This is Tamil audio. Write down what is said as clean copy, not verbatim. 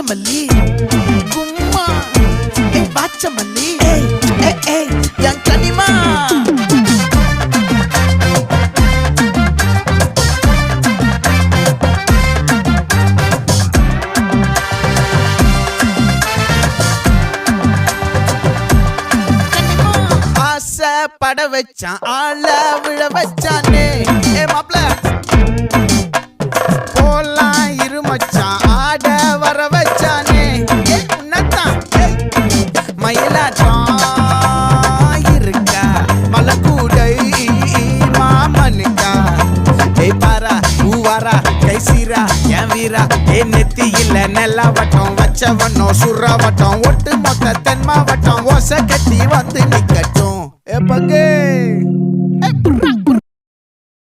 நாகமல்லி கும்மா பாச்சமல்லி என் கனிமா பட வச்சான் ஆள விழ வச்சானே மாப்ள போலாம் இருமச்சான் ஆட வர வச்சானே உன்னத்தான் மயிலாட்டம் இருக்கா மலக்கூடை மாமனுக்கா பாரா பூவாரா கைசீரா என் வீரா நெத்தி இல்ல நெல்லா வட்டம் வச்சவனும் சுறா வட்டம் ஒட்டு மொத்த தென் மாவட்டம் ஓசை கட்டி வந்து நிக்கட்டும் பங்கே